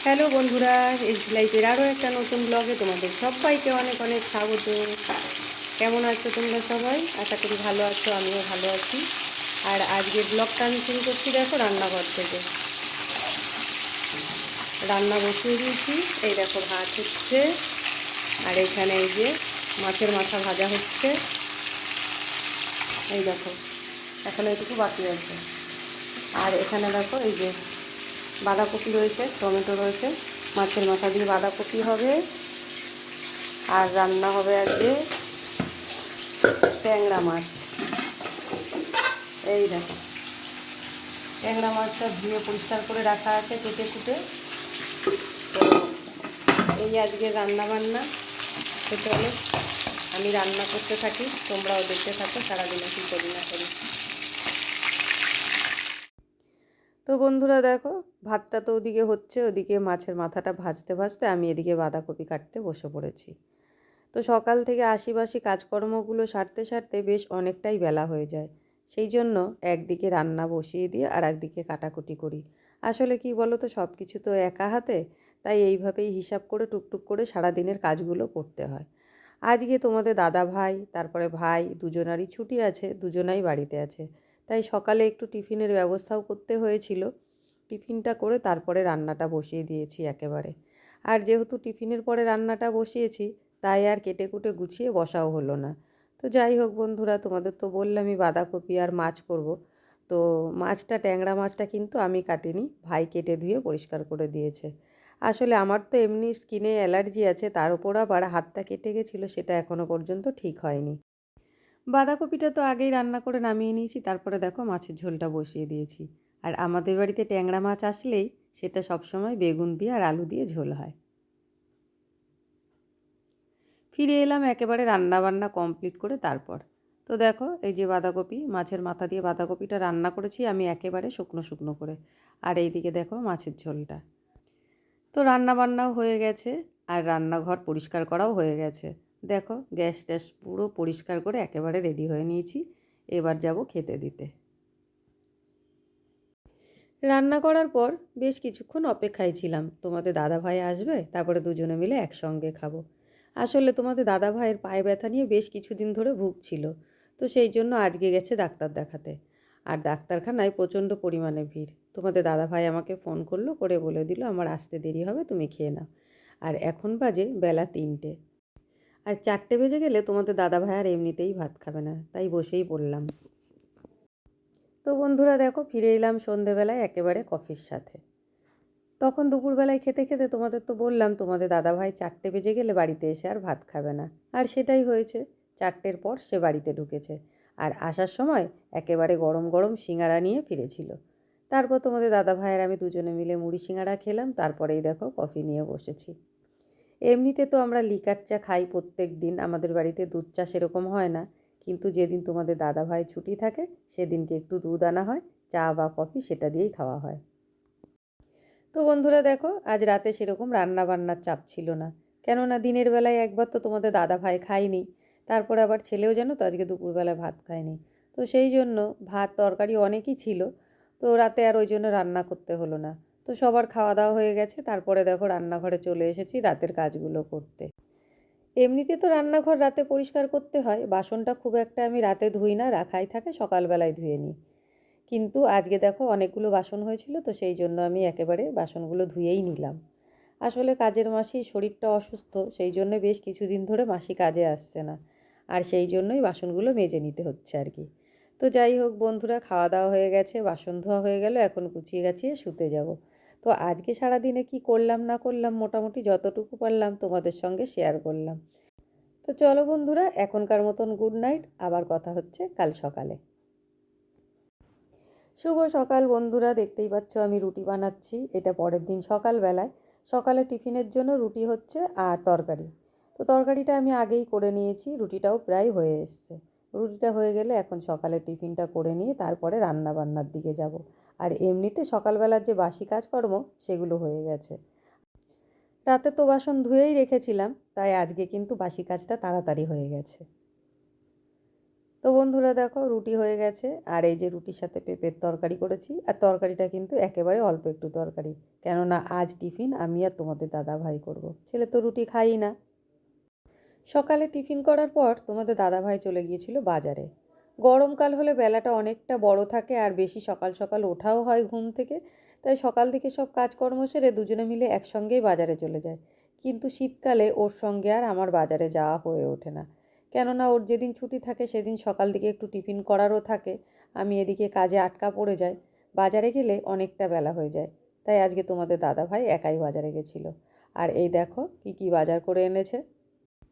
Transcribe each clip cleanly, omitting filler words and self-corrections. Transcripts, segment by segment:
Hello বন্ধুরা, H লাইফের আরও একটা নতুন ব্লগে তোমাদের সবাইকে অনেক অনেক স্বাগত। কেমন আছো তোমরা সবাই? আশা করি ভালো আছো, আমিও ভালো আছি। আর আজকের ব্লগটা আমি শুরু করছি দেখো রান্নাঘর থেকে। রান্না বসিয়ে দিয়েছি, এই দেখো ভাত হচ্ছে, আর এখানে এই যে মাছের মাথা ভাজা হচ্ছে। এই দেখো এখানে এটুকু বাকি আছে। আর এখানে দেখো এই যে বাঁধাকপি রয়েছে, টমেটো রয়েছে, মাছের মাথা দিয়ে বাঁধাকপি হবে। আর রান্না হবে আজকে ট্যাংরা মাছ। এই দেখো ট্যাংরা মাছটা ধুয়ে পরিষ্কার করে রাখা আছে কেটে কুটে। তো এই আজকে রান্না বান্না। তো চলো আমি রান্না করতে থাকি, তোমরাও দেখতে থাকো সারাদিনে কী করি না করি। তো বন্ধুরা দেখো ভাতটা তো ওদিকে হচ্ছে, ওদিকে মাছের মাথাটা ভাজতে ভাজতে আমি এদিকে বাঁধাকপি কাটতে বসে পড়েছি। তো সকাল থেকে আশিবাসি কাজকর্মগুলো সারতে সারতে বেশ অনেকটাই বেলা হয়ে যায়। সেই জন্য একদিকে রান্না বসিয়ে দিয়ে আর একদিকে কাটাকুটি করি। আসলে কি বলো তো, সব কিছু তো একা হাতে, তাই এইভাবেই হিসাব করে টুকটুক করে সারাদিনের কাজগুলো করতে হয়। আজকে তোমাদের দাদা ভাই তারপরে ভাই দুজনারই ছুটি আছে, দুজনাই বাড়িতে আছে। তাই সকালে একটু টিফিনের ব্যবস্থাও করতে হয়েছিল। টিফিনটা করে তারপরে রান্নাটা বসিয়ে দিয়েছি একেবারে। আর যেহেতু টিফিনের পরে রান্নাটা বসিয়েছি, তাই আর কেটে কুটে গুছিয়ে বসাও হলো না। তো যাই হোক বন্ধুরা, তোমাদের তো বললামই বাঁধাকপি আর মাছ করব। তো মাছটা ট্যাংরা মাছটা কিন্তু আমি কাটিনি, ভাই কেটে ধুয়ে পরিষ্কার করে দিয়েছে। আসলে আমার তো এমনি স্কিনে অ্যালার্জি আছে, তার উপর আবার হাতটা কেটে গেছিলো, সেটা এখনও পর্যন্ত ঠিক হয়নি। বাঁধাকপিটা তো আগেই রান্না করে নামিয়ে নিয়েছি, তারপরে দেখো মাছের ঝোলটা বসিয়ে দিয়েছি। আর আমাদের বাড়িতে ট্যাংরা মাছ আসলেই সেটা সবসময় বেগুন দিয়ে আর আলু দিয়ে ঝোল হয়। ফিরে এলাম একেবারে রান্না বান্না কমপ্লিট করে তারপর। তো দেখো এই যে বাঁধাকপি, মাছের মাথা দিয়ে বাঁধাকপিটা রান্না করেছি আমি একেবারে শুকনো শুকনো করে। আর এইদিকে দেখো মাছের ঝোলটা। তো রান্না বান্নাও হয়ে গেছে, আর রান্নাঘর পরিষ্কার করাও হয়ে গেছে। দেখো গ্যাস ট্যাস পুরো পরিষ্কার করে একেবারে রেডি হয়ে নিয়েছি। এবার যাব খেতে দিতে। রান্না করার পর বেশ কিছুক্ষণ অপেক্ষায় ছিলাম, তোমাদের দাদাভাই আসবে, তারপরে দুজনে মিলে একসঙ্গে খাবো। আসলে তোমাদের দাদাভাইয়ের পায়ে ব্যথা নিয়ে বেশ কিছুদিন ধরে ভুগছিল। তো সেই জন্য আজকে গেছে ডাক্তার দেখাতে। আর ডাক্তারখানায় প্রচণ্ড পরিমাণে ভিড়। তোমাদের দাদাভাই আমাকে ফোন করলো, করে বলে দিল আমার আসতে দেরি হবে, তুমি খেয়ে নাও। আর এখন বাজে বেলা 3টে। আর 4টে বেজে গেলে তোমাদের দাদাভাই আর এমনিতেই ভাত খাবে না, তাই বসেই পড়লাম। তো বন্ধুরা দেখো ফিরে এলাম সন্ধেবেলায় একেবারে কফির সাথে। তখন দুপুরবেলায় খেতে খেতে তোমাদের তো বললাম তোমাদের দাদাভাই 4টে বেজে গেলে বাড়িতে এসে আর ভাত খাবে না। আর সেটাই হয়েছে, 4টের পর সে বাড়িতে ঢুকেছে। আর আসার সময় একেবারে গরম গরম সিঙাড়া নিয়ে ফিরেছিল। তারপর তোমাদের দাদাভাই আর আমি দুজনে মিলে মুড়ি সিঙাড়া খেলাম, তারপরেই দেখো কফি নিয়ে বসেছি। এমনিতে তো আমরা লিকার চা খাই প্রত্যেক দিন, আমাদের বাড়িতে দুধ চা সেরকম হয় না। কিন্তু যেদিন তোমাদের দাদাভাই ছুটি থাকে সেদিনকে একটু দুধ আনা হয়, চা বা কফি সেটা দিয়েই খাওয়া হয়। তো বন্ধুরা দেখো আজ রাতে সেরকম রান্না বান্নার চাপ ছিল না। কেননা দিনের বেলায় একবার তো তোমাদের দাদাভাই খায়নি, তারপরে আবার ছেলেও যেন তো আজকে দুপুরবেলায় ভাত খায়নি। তো সেই জন্য ভাত তরকারি অনেকই ছিল। তো রাতে আর ওই জন্য রান্না করতে হলো না। তো সবার খাওয়া দাওয়া হয়ে গেছে, তারপরে দেখো রান্নাঘরে চলে এসেছি রাতের কাজগুলো করতে। এমনিতে তো রান্নাঘর রাতে পরিষ্কার করতে হয়, বাসনটা খুব একটা আমি রাতে ধুই না, রাখাই থাকে, সকালবেলায় ধুয়ে নিই। কিন্তু আজকে দেখো অনেকগুলো বাসন হয়েছিল, তো সেই জন্য আমি একেবারে বাসনগুলো ধুয়েই নিলাম। আসলে কাজের মাসির শরীরটা অসুস্থ, সেই জন্য বেশ কিছুদিন ধরে মাসি কাজে আসছে না। আর সেই জন্যই বাসনগুলো মেজে নিতে হচ্ছে আর কি। তো যাই হোক বন্ধুরা, খাওয়া দাওয়া হয়ে গেছে, বাসন ধোয়া হয়ে গেল, এখন গুছিয়ে গাছিয়ে শুতে যাব। তো আজকে সারাদিনে কি করলাম না করলাম মোটামুটি যতটুকু পারলাম তোমাদের সঙ্গে শেয়ার করলাম। তো চলো বন্ধুরা, এখনকার মতন গুড নাইট, আবার কথা হচ্ছে কাল সকালে। শুভ সকাল বন্ধুরা, দেখতেই পাচ্ছ আমি রুটি বানাচ্ছি, এটা পরের দিন সকালবেলায়। সকালে টিফিনের জন্য রুটি হচ্ছে আর তরকারি। তো তরকারিটা আমি আগেই করে নিয়েছি, রুটিটাও প্রায় হয়ে এসছে। রুটিটা হয়ে গেলে এখন সকালে টিফিনটা করে নিয়ে তারপরে রান্না বান্নার দিকে যাব। আর এমনিতে সকালবেলার যে বাসি কাজকর্ম সেগুলো হয়ে গেছে। রাতে তো বাসন ধুয়েই রেখেছিলাম, তাই আজকে কিন্তু বাসি কাজটা তাড়াতাড়ি হয়ে গেছে। তো বন্ধুরা দেখো রুটি হয়ে গেছে, আর এই যে রুটির সাথে পেঁপের তরকারি করেছি, আর তরকারিটা কিন্তু একেবারে অল্প একটু তরকারি, কেননা আজ টিফিন আমি আর তোমাদের দাদা ভাই করব, ছেলে তো রুটি খাই না। সকালে টিফিন করার পর তোমাদের দাদাভাই চলে গিয়েছিল বাজারে। গরমকাল হলে বেলাটা অনেকটা বড় থাকে আর বেশি সকাল সকাল ওঠাও হয় ঘুম থেকে, তাই সকাল থেকে সব কাজকর্ম সেরে দুজনে মিলে একসঙ্গেই বাজারে চলে যায়। কিন্তু শীতকালে ওর সঙ্গে আর আমার বাজারে যাওয়া হয়ে ওঠে না, কেননা ওর যেদিন ছুটি থাকে সেদিন সকাল দিকে একটু টিফিন করারও থাকে, আমি এদিকে কাজে আটকা পড়ে যাই, বাজারে গেলে অনেকটা বেলা হয়ে যায়। তাই আজকে তোমাদের দাদাভাই একাই বাজারে গেছিলো। আর এই দেখো কী কী বাজার করে এনেছে।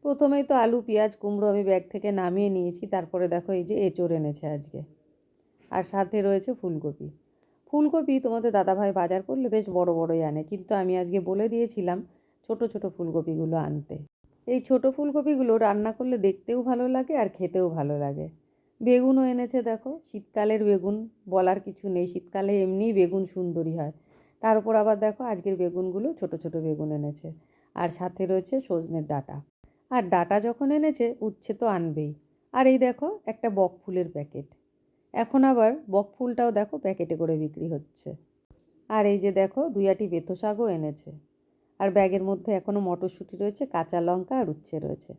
প্রথমেই তো আলু পেঁয়াজ কুমড়ো আমি ব্যাগ থেকে নামিয়ে নিয়েছি, তারপরে দেখো এই যে এঁচোড় এনেছে আজকে, আর সাথে রয়েছে ফুলকপি। ফুলকপি তোমাদের দাদাভাই বাজার করলে বেশ বড় বড়ই আনে, কিন্তু আমি আজকে বলে দিয়েছিলাম ছোট ছোট ফুলকপিগুলো আনতে। এই ছোট ফুলকপিগুলো রান্না করলে দেখতেও ভালো লাগে আর খেতেও ভালো লাগে। বেগুনও এনেছে দেখো, শীতকালের বেগুন, বলার কিছু নেই, শীতকালে এমনিই বেগুন সুন্দরী হয়, তার উপর আবার দেখো আজকের বেগুনগুলো ছোট ছোট বেগুন এনেছে। আর সাথে রয়েছে সজনের ডাঁটা, আর ডাঁটা যখন এনেছে উচ্ছে তো আনবেই। আর এই দেখো একটা বক ফুলের প্যাকেট, এখন আবার বক ফুলটাও দেখো প্যাকেটে করে বিক্রি হচ্ছে। আর এই যে দেখো দুই আটি বেথো শাকও এনেছে। আর ব্যাগের মধ্যে এখনও মটরশুঁটি রয়েছে, কাঁচা লঙ্কা আর উচ্ছে রয়েছে।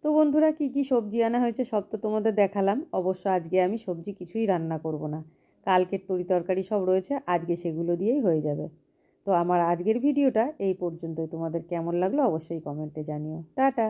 তো বন্ধুরা কী কী সবজি আনা হয়েছে সব তো তোমাদের দেখালাম। অবশ্য আজকে আমি সবজি কিছুই রান্না করব না, কালকের তরি তরকারি সব রয়েছে, আজকে সেগুলো দিয়েই হয়ে যাবে। তো আমার আজকের ভিডিওটা এই পর্যন্তই, তোমাদের কেমন লাগলো অবশ্যই কমেন্টে জানিও। টাটা।